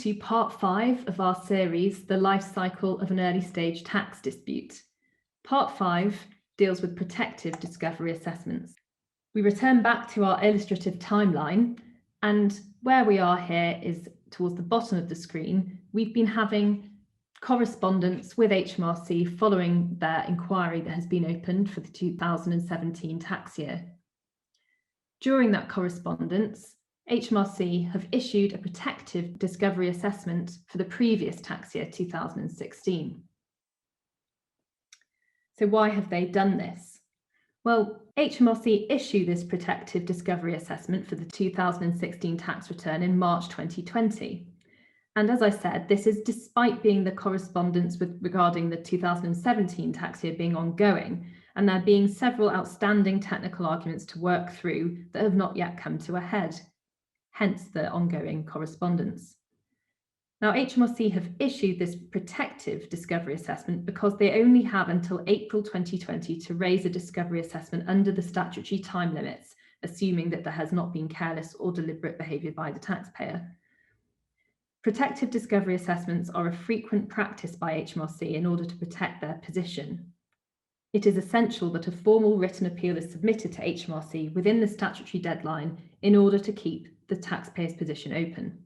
to part 5 of our series, The Life Cycle of an Early Stage Tax Dispute. Part 5 deals with protective discovery assessments. We return back to our illustrative timeline, and where we are here is towards the bottom of the screen. We've been having correspondence with HMRC following their inquiry that has been opened for the 2017 tax year. During that correspondence, HMRC have issued a protective discovery assessment for the previous tax year, 2016. So why have they done this? Well, HMRC issued this protective discovery assessment for the 2016 tax return in March 2020. And as I said, this is despite being the correspondence regarding the 2017 tax year being ongoing, and there being several outstanding technical arguments to work through that have not yet come to a head, hence the ongoing correspondence. Now, HMRC have issued this protective discovery assessment because they only have until April 2020 to raise a discovery assessment under the statutory time limits, assuming that there has not been careless or deliberate behaviour by the taxpayer. Protective discovery assessments are a frequent practice by HMRC in order to protect their position. It is essential that a formal written appeal is submitted to HMRC within the statutory deadline in order to keep the taxpayer's position open.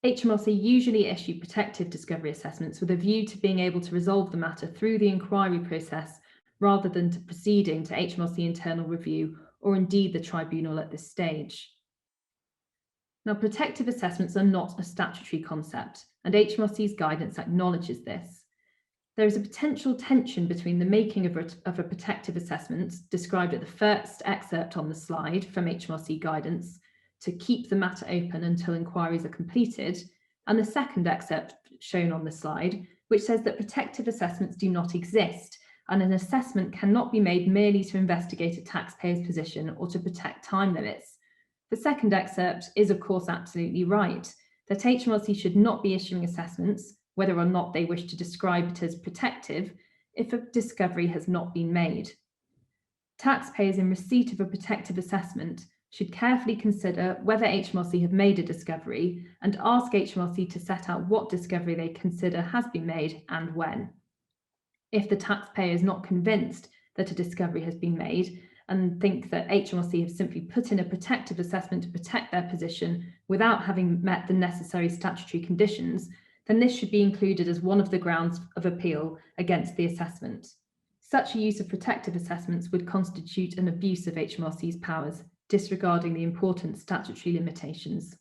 HMRC usually issue protective discovery assessments with a view to being able to resolve the matter through the inquiry process rather than to proceeding to HMRC internal review or indeed the tribunal at this stage. Now, protective assessments are not a statutory concept, and HMRC's guidance acknowledges this. There is a potential tension between the making of a protective assessment, described at the first excerpt on the slide from HMRC guidance, to keep the matter open until inquiries are completed, and the second excerpt shown on the slide, which says that protective assessments do not exist, and an assessment cannot be made merely to investigate a taxpayer's position or to protect time limits. The second excerpt is, of course, absolutely right, that HMRC should not be issuing assessments, whether or not they wish to describe it as protective, if a discovery has not been made. Taxpayers in receipt of a protective assessment should carefully consider whether HMRC have made a discovery and ask HMRC to set out what discovery they consider has been made and when. If the taxpayer is not convinced that a discovery has been made and think that HMRC have simply put in a protective assessment to protect their position without having met the necessary statutory conditions, then this should be included as one of the grounds of appeal against the assessment. Such a use of protective assessments would constitute an abuse of HMRC's powers, disregarding the important statutory limitations.